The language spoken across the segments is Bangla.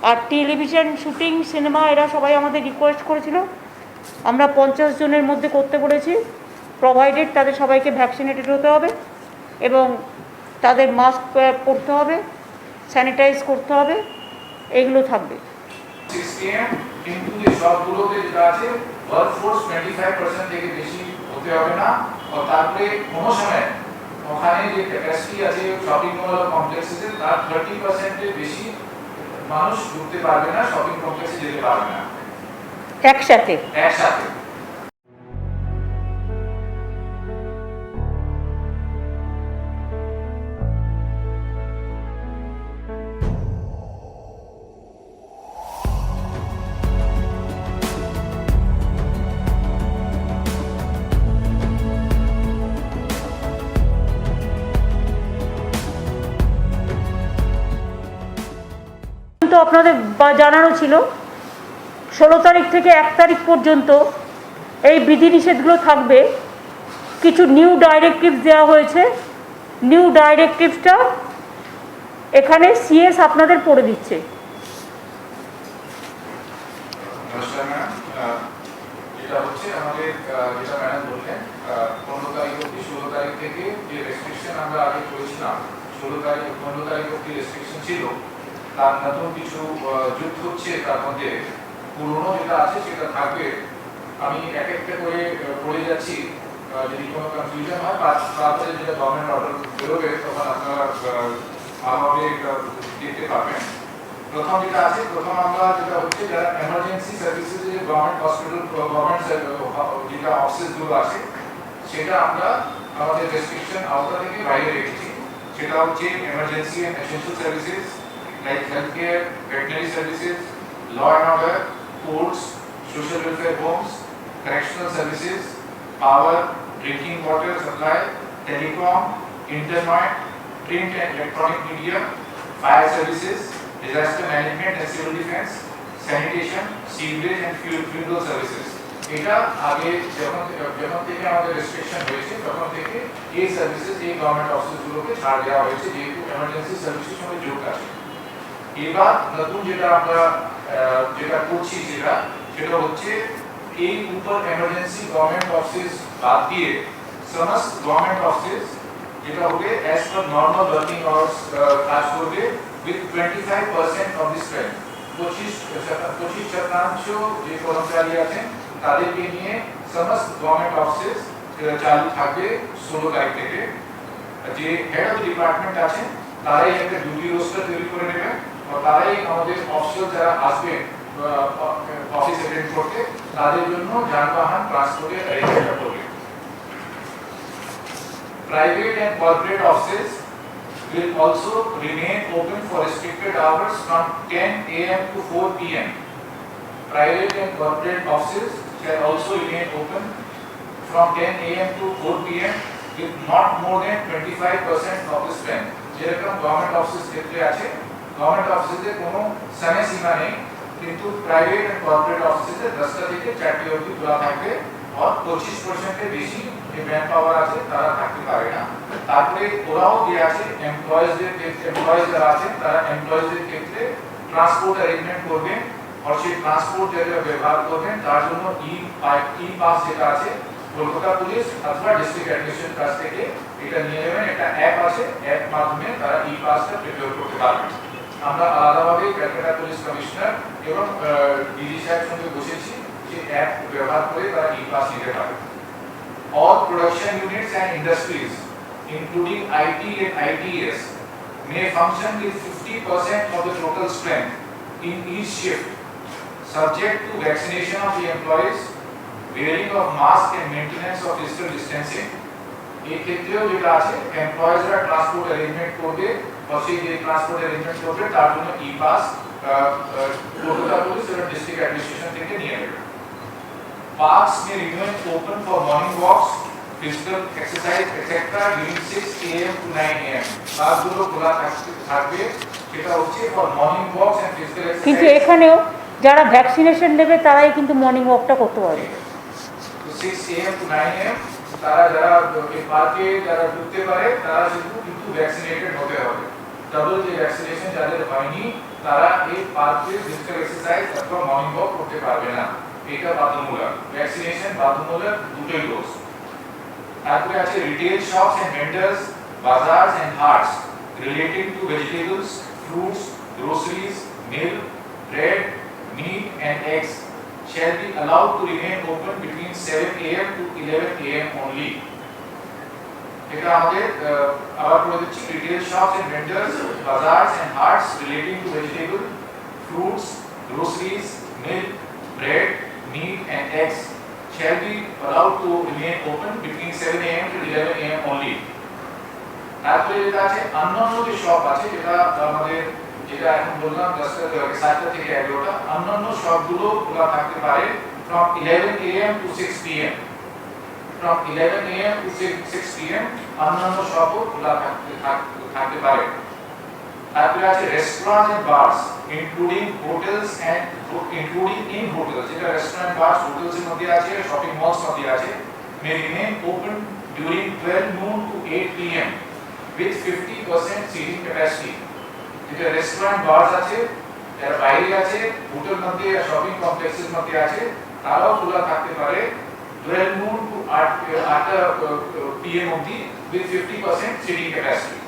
আর টেলিভিশন শুটিং সিনেমা এরা সবাই আমাদের রিকোয়েস্ট করেছিল, আমরা 50 জনের মধ্যে করতে বলেছি, প্রোভাইডেড তাদের সবাইকে ভ্যাকসিনেটেড হতে হবে এবং তাদের মাস্ক পরতে হবে, স্যানিটাইজ করতে হবে, এগুলো থাকবে। কিন্তু এই সবগুলোতে যেটা আছে ওয়ার্কফোর্স 25% থেকে বেশি হতে হবে না। আর তারপরে কোনো সময় ওখানে যে ক্যাপাসিটি আছে শপিং মল কমপ্লেক্সে তার 30% এর বেশি মানুষ ঢুকতে পারবে না, শপিং কমপ্লেক্সে যেতে পারবে না একসাথে। তো আপনাদের জানানো ছিল 16 তারিখ থেকে 1 তারিখ পর্যন্ত এই বিধিনিষেধগুলো থাকবে। কিছু নিউ ডাইরেক্টিভস দেওয়া হয়েছে, নিউ ডাইরেক্টিভসটা এখানে সিএস আপনাদের পড়ে দিচ্ছে। যেটা হচ্ছে আমাদের যেটা ম্যাডাম বললেন 15 তারিখ অবধি 16 তারিখ থেকে যে রেস্ট্রিকশন আমরা আগে করেছিলাম 15 তারিখ অবধি রেস্ট্রিকশন ছিল, তার নতুন কিছু যুক্ত হচ্ছে, তার মধ্যে পুরনো যেটা আছে সেটা থাকবে। আমি এক একটা করে পড়ে যাচ্ছি, যদি কোনো কনফিউশন হয় তারপরে যেটা গভর্নমেন্ট অর্ডার বেরোবে তখন আপনারা ভালোভাবে দেখতে পাবেন। প্রথম যেটা আছে, প্রথম আমরা যেটা হচ্ছে যারা এমার্জেন্সি সার্ভিসেস যে গভর্নমেন্ট হসপিটাল গভর্নমেন্ট যেটা অফিসগুলো আছে সেটা আমরা আমাদের রেস্ট্রিকশন আওতা থেকে বাইরে রেখেছি। সেটা হচ্ছে emergency and essential services like healthcare, veterinary services, law and order, courts, social welfare homes, correctional services, power, drinking water supply, telecom, internet, print and electronic media, fire services, disaster management and civil defense, sanitation, sewerage and funeral services. এটা আগে যখন থেকে আমাদের রেস্ট্রিকশন হয়েছে তখন থেকে এই সার্ভিসেস এই গভর্নমেন্ট অফিসগুলোকে ছাড় দেওয়া হয়েছে, যেহেতু এমার্জেন্সি সার্ভিসের সঙ্গে যুক্ত আছে। এবার নতুন যেটা আমরা যেটা করছি সেটা হচ্ছে এই উপর এমার্জেন্সি গভর্নমেন্ট অফিস বাদ দিয়ে সমস্ত গভর্নমেন্ট অফিস যেটা হবে as per normal working hours কাজ করবে উইথ 25% অফ দিস স্ট্রেন্থ। 25% যে কর্মচারী আছেন তাদেরকে নিয়ে সমস্ত গভর্নমেন্ট অফিস চালু থাকবে 16 তারিখ থেকে। যে হেড অফ ডিপার্টমেন্ট আছেন তারাই একটা ডিউটি রোস্টার তৈরি করে নেবেন, তারাই আমাদের অফিসিয়াল যারা আসবেন অফিস অ্যাটেন্ড করতে তাদের জন্য যানবাহন ট্রান্সপোর্টের অ্যারেঞ্জমেন্ট করবে। Private and corporate offices will also remain open for restricted hours from 10 a.m. to 4 p.m. Private and corporate offices shall also remain open from 10 a.m. to 4 p.m. with not more than 25% of the strength. যেরকম গভর্নমেন্ট অফিস ক্ষেত্রে আছে, গভর্নমেন্ট অফিসে কোনো সময় সীমা নেই, কিন্তু প্রাইভেট এন্ড কর্পোরেট অফিসে 10টা থেকে 4টে অবধি খোলা থাকবে। আর 25% এর বেশি যে ম্যান পাওয়ার আছে তারা থাকতে পারে না। তারপরে ওরাও যে আছে এমপ্লয়িজদের ক্ষেত্রে, এমপ্লয়িজ যারা আছেন তারা এমপ্লয়িজদের ক্ষেত্রে ট্রান্সপোর্ট অ্যারেঞ্জমেন্ট করবেন, আর সেই ট্রান্সপোর্ট যেটা ব্যবহার করবেন তার জন্য ই পাস যেটা আছে কলকাতা পুলিশ অথবা ডিস্ট্রিক্ট অ্যাডমিনিস্ট্রেশন কাছ থেকে এটা নিয়ে নেবেন। একটা অ্যাপ আছে, অ্যাপ মাধ্যমে তারা ই পাসটা প্রিপেয়ার করতে পারবেন। আমরা আলাদাভাবে ক্যালকাটা পুলিশ কমিশনার এবং ডিজি সাহেবের সঙ্গে বসেছি যে অ্যাপ ব্যবহার করে তারা ই পাস নিতে পারে। All production units and industries including IT and ITS may function with 50% of the total strength in each shift subject to vaccination of the employees, wearing of mask and maintenance of physical distancing. এই ক্ষেত্রেও যেটা আছে এমপ্লয়িজরা ট্রান্সপোর্ট অ্যারেঞ্জমেন্ট করবে, সেই যে ট্রান্সপোর্ট অ্যারেঞ্জমেন্ট করবে তার জন্য ই পাস কলকাতা পুলিশ এবং ডিস্ট্রিক্ট অ্যাডমিনিস্ট্রেশন থেকে নিয়ে নেবে। Parks may remain open for morning walks, physical exercise, etc. during 6 a.m. to 9 a.m. পার্কগুলো খোলা থাকবে, সেটা হচ্ছে for morning walks and physical exercise। কিন্তু এখানেও যারা ভ্যাকসিনেশন নেবে তারাই কিন্তু মর্নিং ওয়াকটা করতে পারবে। 6 a.m. to 9 a.m. তারা যারা এই পার্কে যারা ঢুকতে পারে তারা কিন্তু ভ্যাকসিনেটেড হতে হবে। ডাবল যে ভ্যাকসিনেশন যাদের হয়নি তারা এই পার্কে ফিজিক্যাল এক্সারসাইজ অথবা মর্নিং ওয়াক করতে পারবে না, এটা বাধ্যতামূলক। ভ্যাকসিনেশন বাধ্যতামূলক দুটোই ডোজ। তারপরে আছে retail shops and vendors, bazaars and haats related to vegetables, fruits, groceries, milk, bread, meat and eggs shall be allowed to remain open between 7 a.m. to 11 a.m. only. এটা আমাদের আবার বলে দিচ্ছি, retail shops and vendors, bazaars and haats relating to vegetable, fruits, groceries, milk, bread, meat and eggs shall be allowed to remain open between 7 a.m. to 11 a.m. only. তারপরে যেটা আছে অন্যান্য যে শপ আছে, যেটা আমাদের যেটা এখন বললাম 7টা থেকে 11টা, অন্যান্য শপগুলো খোলা থাকতে পারে from 11 a.m. to 6 p.m. from 11 a.m. to 6 p.m. অন্যান্য শপও খোলা থাকতে পারে। তারপরে আছে restaurant and bars including hotels and including in hotels, যেটা রেস্টুরেন্ট বারস হোটেলস এর মধ্যে আছে, শপিং মলস মধ্যে আছে, may remain open during 12 noon to 8 p.m. with 50% seating capacity. যেটা রেস্টুরেন্ট বারস আছে, যারা বাইরে আছে, হোটেল মধ্যে আর শপিং কমপ্লেক্সের মধ্যে আছে, তারাও খোলা থাকতে পারে 12 noon to 8 p.m. অবধি with 50% seating capacity.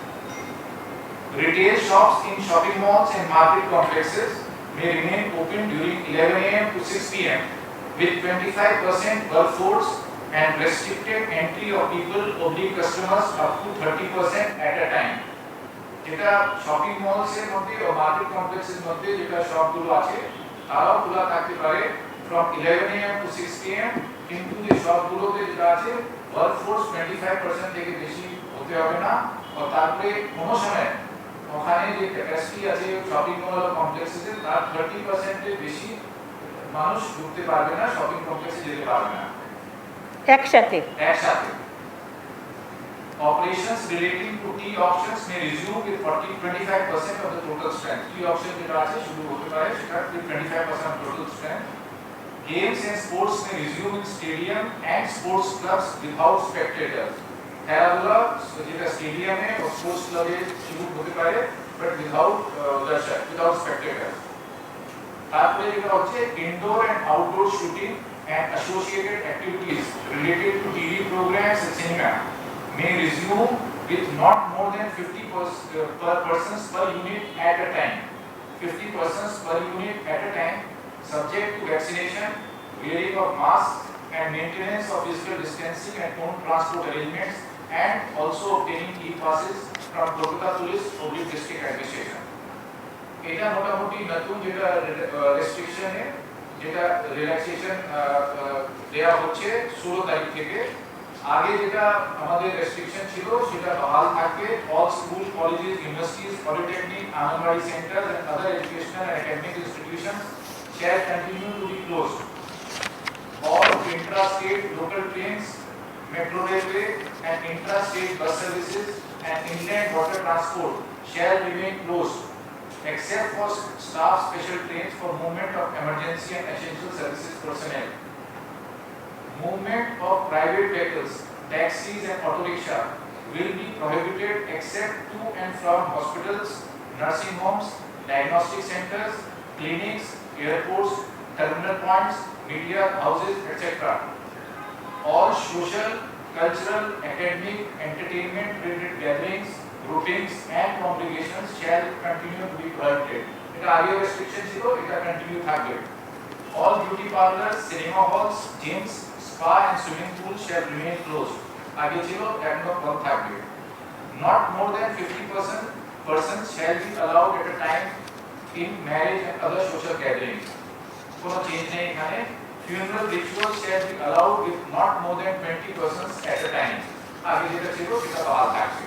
Retail shops in shopping malls and market complexes may remain open during 11 a.m. to 6 p.m. with 25% workforce and restricted entry of people oblique customers up to 30% at a time. যেটা শপিং মলস এর মধ্যে ও মার্কেট কমপ্লেক্সের মধ্যে যেটা শপগুলো আছে, তারাও খোলা থাকতে পারে from 11 a.m. to 6 p.m. কিন্তু যে শপগুলোতে যেটা আছে ওয়ার্কফোর্স 25% থেকে বেশি হতে হবে না, আর তারপরে কোনো সময় ওখানে যে ক্যাপাসিটি আছে শপিং মল কমপ্লেক্সে তার 30% এর বেশি মানুষ ঢুকতে পারবে না, শপিং কমপ্লেক্সে যেতে পারবে না একসাথে। Operations relating to tea auctions may resume with 25% of the total strength. Tea auction যেটা আছে শুরু হতে পারে সেটা 25% of total strength. Games and sports may resume in stadium and sports clubs without spectators. খেলাধুলা যেটা স্টেডিয়ামে ও স্পোর্টস ক্লাবে শুরু হতে পারে বাট without spectators. তারপরে যেটা হচ্ছে indoor and outdoor shooting and associated activities related to TV programs and cinema may resume with not more than 50 persons per unit at a time. 50 persons per unit at a time, subject to vaccination, wearing of masks and maintenance of physical distancing and own transport arrangements, and also obtaining e-passes from Kolkata Police Public District Administration. এটা মোটামুটি নতুন যেটা রেস্ট্রিকশনে যেটা রিল্যাক্সেশন দেয়া হচ্ছে 16 তারিখ থেকে। আগে যেটা আমাদের রেস্ট্রিকশন ছিল সেটা বহাল থাকবে। All school, colleges, universities, polytechnic, anganwadi centre and other educational and academic institutions shall continue to be closed. All intra-state local trains, metro railway and intra-state bus services and inland water transport shall remain closed except for staff special trains for movement of emergency and essential services personnel. Movement of private vehicles, taxis and auto rickshaw will be prohibited except to and from hospitals, nursing homes, diagnostic centers, clinics, airports, terminal points, media houses, etc. All social, cultural, academic, entertainment related gatherings, groupings and congregations shall continue to be prohibited. এটা আগে রেস্ট্রিকশন ছিল, এটা কন্টিনিউ থাকবে। All beauty parlors, cinema halls, gyms, spa and swimming pools shall remain closed. আগে ছিল, এখনো বন্ধ থাকবে। Not more than 50% persons shall be allowed at a time in marriage and other social gatherings. কোনো চেঞ্জ নেই এখানে। Funeral rituals shall be allowed with not more than 20 persons at a time. আগে যেটা ছিল সেটা বহাল থাকবে।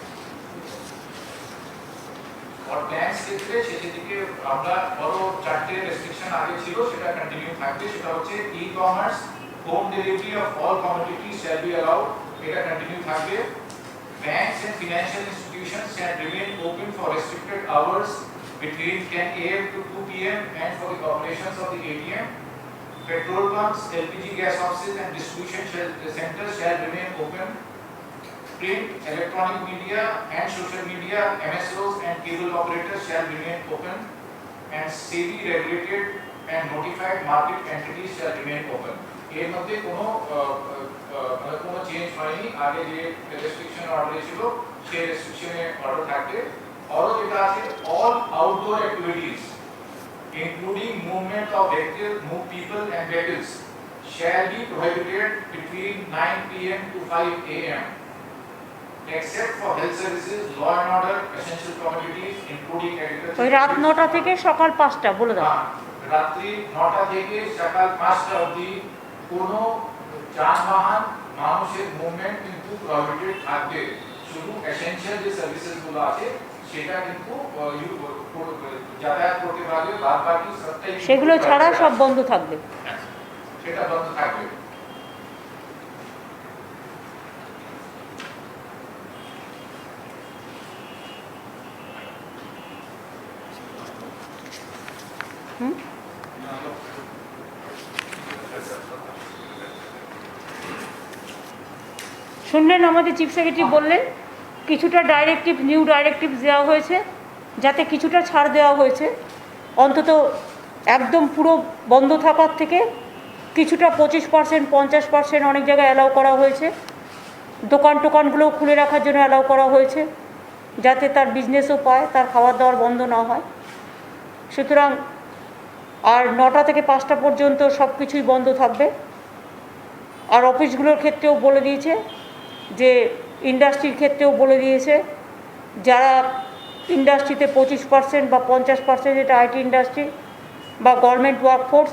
और प्लान्स ক্ষেত্রে সেদিকে আমরা বড় চারটে রেস্ট্রিকশন আগে ছিল সেটা কন্টিনিউ থাকবে। সেটা হচ্ছে ecommerce, home delivery of all commodities shall be allowed, এটা কন্টিনিউ থাকবে। Banks and financial institutions shall remain open for restricted hours between 10 a.m. to 2 p.m. and for the operations of the ATM. Petrol pumps, LPG gas offices and distribution centers shall remain open. Print, electronic media and social media, MSOs and cable operators shall remain open. and SEBI regulated and notified market entities shall remain open. এর মধ্যে কোনো চেঞ্জ হয়নি, আগে যে রেস্ট্রিকশন অর্ডার ছিল সেই রেস্ট্রিকশনে অর্ডার থাকবে। আরো যেটা আছে, all outdoor activities including movement of vehicles, people and vehicles shall be prohibited between 9 p.m. to 5 a.m. except for health services, law and order, essential commodities including agriculture। ওই রাত 9টা থেকে সকাল 5টা বলে দাও। রাত্রি 9টা থেকে সকাল 5টা অবধি কোনো যানবাহন মানুষের মুভমেন্ট কিন্তু প্রহিবিটেড থাকবে। শুধু এসেনশিয়াল যে সার্ভিসেস গুলো আছে সেটা কিন্তু যাতায়াত করতে পারবে, বাদ বাকি সবটাই সেগুলো ছাড়া সব বন্ধ থাকবে, সেটা বন্ধ থাকবে। শুনলেন আমাদের চিফ সেক্রেটারি বললেন কিছুটা নিউ ডাইরেক্টিভ দেওয়া হয়েছে, যাতে কিছুটা ছাড় দেওয়া হয়েছে, অন্তত একদম পুরো বন্ধ থাকার থেকে কিছুটা 25%, 50% অনেক জায়গায় অ্যালাউ করা হয়েছে। টোকানগুলোও খুলে রাখার জন্য অ্যালাউ করা হয়েছে, যাতে তার বিজনেসও পায়, তার খাবার দাবার বন্ধ না হয়। সুতরাং আর 9টা থেকে 5টা পর্যন্ত সব কিছুই বন্ধ থাকবে। আর অফিসগুলোর ক্ষেত্রেও বলে দিয়েছে, যে ইন্ডাস্ট্রির ক্ষেত্রেও বলে দিয়েছে, যারা ইন্ডাস্ট্রিতে 25% বা 50%, যেটা আইটি ইন্ডাস্ট্রি বা গভর্নমেন্ট ওয়ার্কফোর্স,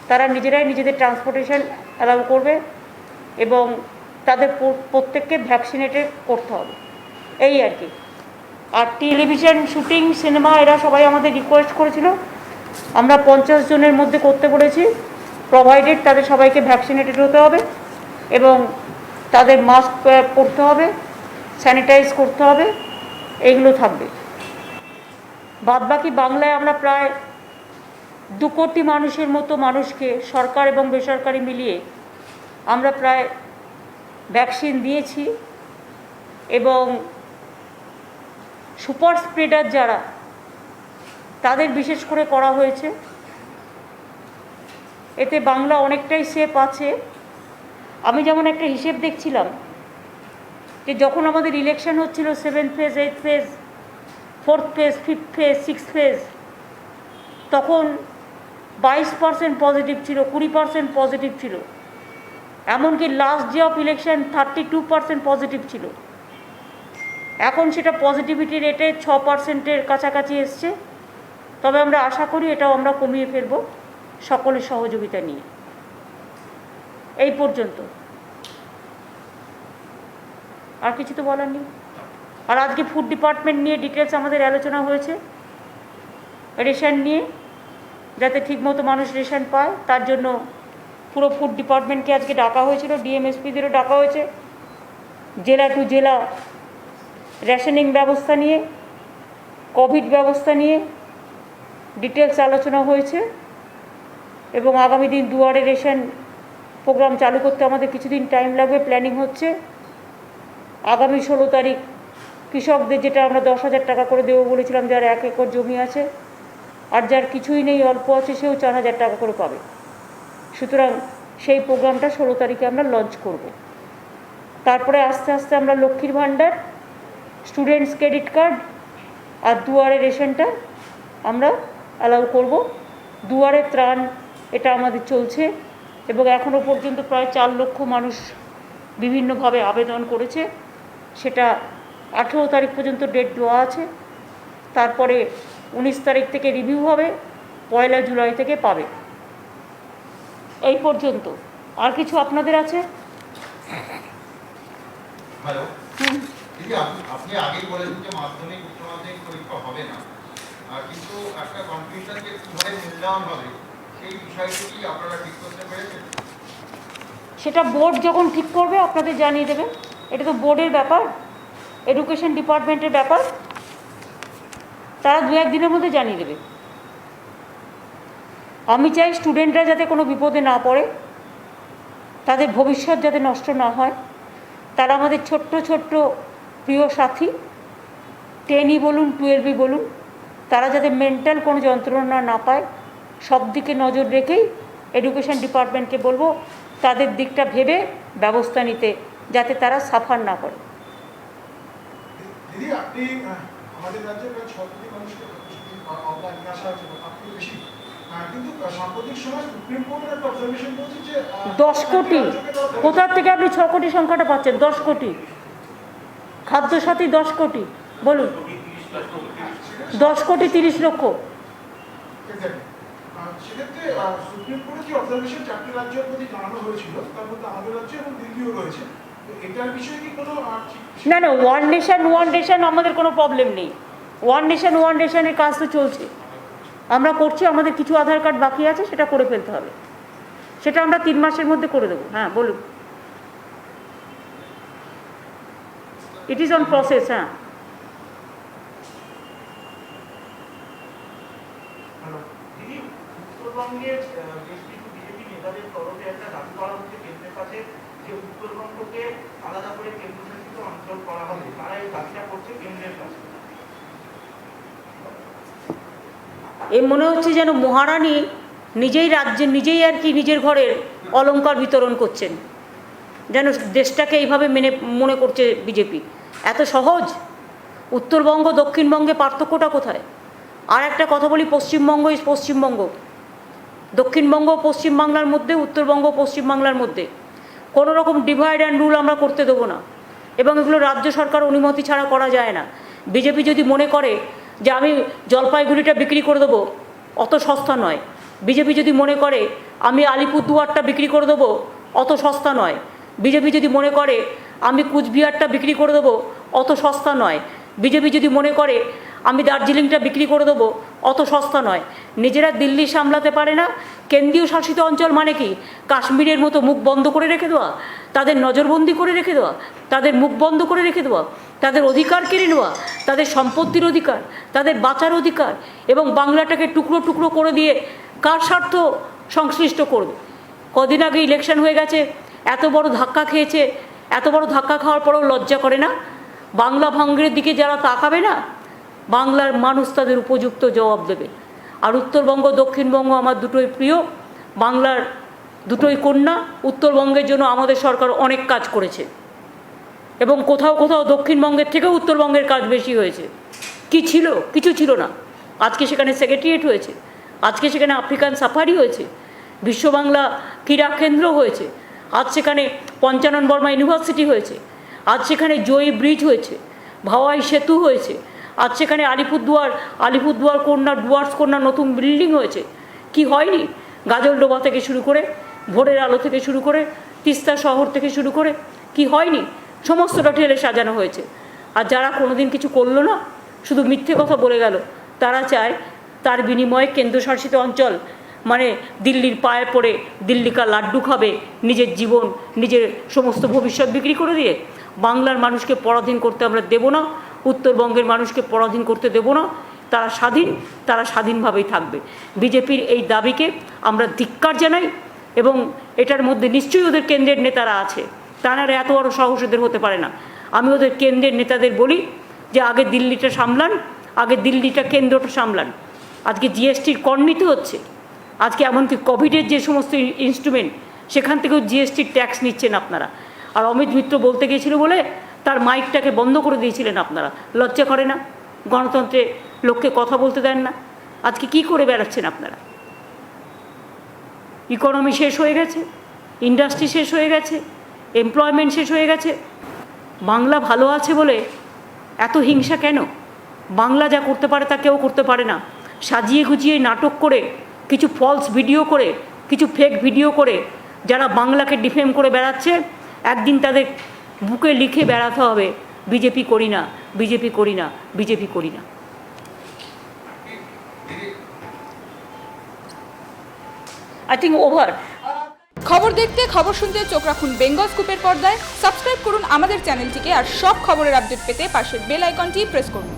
তারা নিজেদের ট্রান্সপোর্টেশন অ্যালাউ করবে এবং তাদের প্রত্যেককে ভ্যাকসিনেটেড করতে হবে, এই আর কি। আর টেলিভিশন, শুটিং, সিনেমা এরা সবাই আমাদের রিকোয়েস্ট করেছিল, আমরা 50 জনের মধ্যে করতে বলেছি, প্রোভাইডেড তাদের সবাইকে ভ্যাকসিনেটেড হতে হবে এবং তাদের মাস্ক পরতে হবে, স্যানিটাইজ করতে হবে, এইগুলো থাকবে। বাদবাকি বাংলায় আমরা প্রায় 2 কোটি মানুষের মতো মানুষকে সরকার এবং বেসরকারি মিলিয়ে আমরা প্রায় ভ্যাকসিন দিয়েছি এবং সুপার স্প্রেডার যারা, তাদের বিশেষ করে করা হয়েছে। এতে বাংলা অনেকটাই সেফ আছে। আমি যেমন একটা হিসেব দেখছিলাম, যে যখন আমাদের ইলেকশন হচ্ছিল 7th phase, 8th phase, 4th phase, 5th phase, 6th phase, তখন 22% পজিটিভ ছিল, 20% পজিটিভ ছিল, এমনকি last day of election 32% positive ছিল। এখন সেটা পজিটিভিটি রেটে 6%-এর কাছাকাছি এসছে। তবে আমরা আশা করি এটাও আমরা কমিয়ে ফেলব সকলের সহযোগিতা নিয়ে। এই পর্যন্ত, আর কিছু তো বলার নেই। আর আজকে ফুড ডিপার্টমেন্ট নিয়ে ডিটেলস আমাদের আলোচনা হয়েছে, রেশন নিয়ে, যাতে ঠিকমতো মানুষ রেশন পায়, তার জন্য পুরো ফুড ডিপার্টমেন্টকে আজকে ডাকা হয়েছিল, ডিএমএসপিদেরও ডাকা হয়েছে, জেলা টু জেলা রেশনিং ব্যবস্থা নিয়ে, কোভিড ব্যবস্থা নিয়ে ডিটেলস আলোচনা হয়েছে এবং আগামী দিন দুয়ারে রেশন প্রোগ্রাম চালু করতে আমাদের কিছুদিন টাইম লাগবে, প্ল্যানিং হচ্ছে। আগামী 16 তারিখ কৃষকদের, যেটা আমরা 10,000 টাকা করে দেবো বলেছিলাম, যার 1 একর জমি আছে আর যার কিছুই নেই, অল্প আছে, সেও 4,000 টাকা করে পাবে। সুতরাং সেই প্রোগ্রামটা 16 তারিখে আমরা লঞ্চ করব। তারপরে আস্তে আস্তে আমরা লক্ষ্মীর ভাণ্ডার, স্টুডেন্টস ক্রেডিট কার্ড আর দুয়ারে রেশনটা আমরা অ্যালাউ করব। দুয়ারে ত্রাণ, এটা আমাদের চলছে এবং এখনও পর্যন্ত প্রায় 4 লক্ষ মানুষ বিভিন্নভাবে আবেদন করেছে। সেটা 18 তারিখ পর্যন্ত ডেট দেওয়া আছে। তারপরে 19 তারিখ থেকে রিভিউ হবে, 1 জুলাই থেকে পাবে। এই পর্যন্ত। আর কিছু আপনাদের আছে? হ্যালো, আপনি আগেই বলেছেন যে মাধ্যমিক উচ্চ মাধ্যমিক পরীক্ষা হবে না, কিন্তু একটা কনফিউশন যে কীভাবে মূল্যায়ন হবে সেই বিষয়টি কি আপনারা ঠিক করতে পেরেছেন? সেটা বোর্ড যখন ঠিক করবে আপনাদের জানিয়ে দেবেন। এটা তো বোর্ডের ব্যাপার, এডুকেশন ডিপার্টমেন্টের ব্যাপার, তারা 2-1 দিনের মধ্যে জানিয়ে দেবে। আমি চাই স্টুডেন্টরা যাতে কোনো বিপদে না পড়ে, তাদের ভবিষ্যৎ যাতে নষ্ট না হয়। তারা আমাদের ছোট্ট ছোট্ট প্রিয় সাথী, 10ই বলুন, 12ই বলুন, তারা যাতে মেন্টাল কোনো যন্ত্রণা না পায়, সব দিকে নজর রেখেই এডুকেশন ডিপার্টমেন্টকে বলবো তাদের দিকটা ভেবে ব্যবস্থা নিতে, যাতে তারা সাফার না করে। দিদি, আপনি আমাদের রাজ্যে প্রায় 6 কোটি মানুষকে অবদান নিয়ে আসা হয়েছে, আপনি বেশি, কিন্তু সাম্প্রতিক সময় সুপ্রিম কোর্টের একটা অবজারভেশন বলছে যে 10 কোটি, কোথা থেকে আপনি 6 কোটি সংখ্যাটা পাচ্ছেন? 10 কোটি, খাদ্যসাথী 10 কোটি, বলুন 10 কোটি 30 লক্ষ। সেক্ষেত্রে সুপ্রিম কোর্টের যে অবজারভেশন 4টি রাজ্যের প্রতি জানানো হয়েছিল, তার মধ্যে আমাদের রাজ্য এবং দিল্লিও রয়েছে, তো এটার বিষয়ে কি কোনো না না, ওয়ান নেশন আমাদের কোনো প্রবলেম নেই। ওয়ান নেশনের কাজ তো চলছে, আমরা করছি। আমাদের কিছু আধার কার্ড বাকি আছে, সেটা করে ফেলতে হবে, সেটা আমরা 3 মাসের মধ্যে করে দেবো। হ্যাঁ বলুন, ইট ইজ অন প্রসেস। হ্যাঁ, দিদি, উত্তরবঙ্গের বেশ কিছু বিজেপি নেতাদের তরফে একটা দাবি করা হচ্ছে কেন্দ্রের কাছে যে উত্তরবঙ্গকে আলাদা করে কেন্দ্রশাসিত অঞ্চল করা হবে, তারা এই দাবিটা করছে কেন্দ্রের কাছে। এ মনে হচ্ছে যেন মহারানী নিজেই রাজ্যে নিজেই আর কি নিজের ঘরের অলংকার বিতরণ করছেন, যেন দেশটাকে এইভাবে মনে করছে বিজেপি। এত সহজ? উত্তরবঙ্গ দক্ষিণবঙ্গে পার্থক্যটা কোথায়? আর একটা কথা বলি, পশ্চিমবঙ্গ ইজ পশ্চিমবঙ্গ, দক্ষিণবঙ্গ পশ্চিমবাংলার মধ্যে, উত্তরবঙ্গ পশ্চিমবাংলার মধ্যে কোনো রকম ডিভাইড অ্যান্ড রুল আমরা করতে দেবো না, এবং এগুলো রাজ্য সরকার অনুমতি ছাড়া করা যায় না। বিজেপি যদি মনে করে যে আমি জলপাইগুড়িটা বিক্রি করে দেবো, অত সস্তা নয়। বিজেপি যদি মনে করে আমি আলিপুরদুয়ারটা বিক্রি করে দেবো, অত সস্তা নয়। বিজেপি যদি মনে করে আমি কুচবিহারটা বিক্রি করে দেবো, অত সস্তা নয়। বিজেপি যদি মনে করে আমি দার্জিলিংটা বিক্রি করে দেবো, অত সস্তা নয়। নিজেরা দিল্লি সামলাতে পারে না, কেন্দ্রীয় শাসিত অঞ্চল মানে কি? কাশ্মীরের মতো মুখ বন্ধ করে রেখে দেওয়া, তাদের নজরবন্দি করে রেখে দেওয়া, তাদের মুখ বন্ধ করে রেখে দেওয়া, তাদের অধিকার কেড়ে নেওয়া, তাদের সম্পত্তির অধিকার, তাদের বাঁচার অধিকার, এবং বাংলাটাকে টুকরো টুকরো করে দিয়ে কার স্বার্থ সংশ্লিষ্ট করবে? কদিন আগে ইলেকশন হয়ে গেছে, এত বড় ধাক্কা খেয়েছে, এত বড় ধাক্কা খাওয়ার পরেও লজ্জা করে না? বাংলা ভাঙড়ের দিকে যারা তাকাবে না, বাংলার মানুষ তাদের উপযুক্ত জবাব দেবে। আর উত্তরবঙ্গ দক্ষিণবঙ্গ আমার দুটোই প্রিয়, বাংলার দুটোই কন্যা। উত্তরবঙ্গের জন্য আমাদের সরকার অনেক কাজ করেছে, এবং কোথাও কোথাও দক্ষিণবঙ্গের থেকেও উত্তরবঙ্গের কাজ বেশি হয়েছে। কি ছিল? কিছু ছিল না। আজকে সেখানে সেক্রেটারিয়েট হয়েছে, আজকে সেখানে আফ্রিকান সাফারি হয়েছে, বিশ্ববাংলা ক্রীড়া কেন্দ্র হয়েছে, আজ সেখানে পঞ্চানন বর্মা ইউনিভার্সিটি হয়েছে, আজ সেখানে জয়ী ব্রিজ হয়েছে, ভাওয়াই সেতু হয়েছে, আজ সেখানে আলিপুরদুয়ার কন্যা ডুয়ার্স কন্যা নতুন বিল্ডিং হয়েছে। কি হয়নি? গাজলডোবা থেকে শুরু করে, ভোরের আলো থেকে শুরু করে, তিস্তা শহর থেকে শুরু করে, কি হয়নি? সমস্তটা ঠেলে সাজানো হয়েছে। আর যারা কোনোদিন কিছু করলো না, শুধু মিথ্যে কথা বলে গেল, তারা চায় তার বিনিময়ে কেন্দ্রশাসিত অঞ্চল মানে দিল্লির পায়ে পড়ে দিল্লিকা লাড্ডু খাবে, নিজের জীবন, নিজের সমস্ত ভবিষ্যৎ বিক্রি করে দিয়ে। বাংলার মানুষকে পরাধীন করতে আমরা দেব না, উত্তরবঙ্গের মানুষকে পরাধীন করতে দেব না। তারা স্বাধীন, তারা স্বাধীনভাবেই থাকবে। বিজেপির এই দাবিকে আমরা ধিক্কার জানাই, এবং এটার মধ্যে নিশ্চয়ই ওদের কেন্দ্রের নেতারা আছে, তারা এত বড় সাহস ওদের হতে পারে না। আমি ওদের কেন্দ্রের নেতাদের বলি যে আগে দিল্লিটা সামলান, আগে দিল্লিটা কেন্দ্রটা সামলান। আজকে জিএসটির কর নিতে হচ্ছে, আজকে এমনকি কোভিডের যে সমস্ত ইনস্ট্রুমেন্ট, সেখান থেকেও জিএসটির ট্যাক্স নিচ্ছেন আপনারা। আর অমিত মিত্র বলতে গিয়েছিল বলে তার মাইকটাকে বন্ধ করে দিয়েছিলেন আপনারা। লজ্জা করে না? গণতন্ত্রে লোককে কথা বলতে দেন না। আজকে কি করে বেড়াচ্ছেন আপনারা? ইকোনমি শেষ হয়ে গেছে, ইন্ডাস্ট্রি শেষ হয়ে গেছে, এমপ্লয়মেন্ট শেষ হয়ে গেছে। বাংলা ভালো আছে বলে এত হিংসা কেন? বাংলা যা করতে পারে তা কেউ করতে পারে না। সাজিয়ে গুজিয়ে নাটক করে, কিছু ফলস ভিডিও করে, কিছু ফেক ভিডিও করে যারা বাংলাকে ডিফেম করে বেড়াচ্ছে, একদিন তাদের বুকে লিখে বেড়াতে হবে বিজেপি করি না, বিজেপি করি না, বিজেপি করি না। I think over. খবর দেখতে, খবর শুনতে চোখ রাখুন বেঙ্গল স্কুপের পর্দায়। সাবস্ক্রাইব করুন আমাদের চ্যানেলটিকে, আর সব খবরের আপডেট পেতে পাশের বেল আইকনটি প্রেস করুন।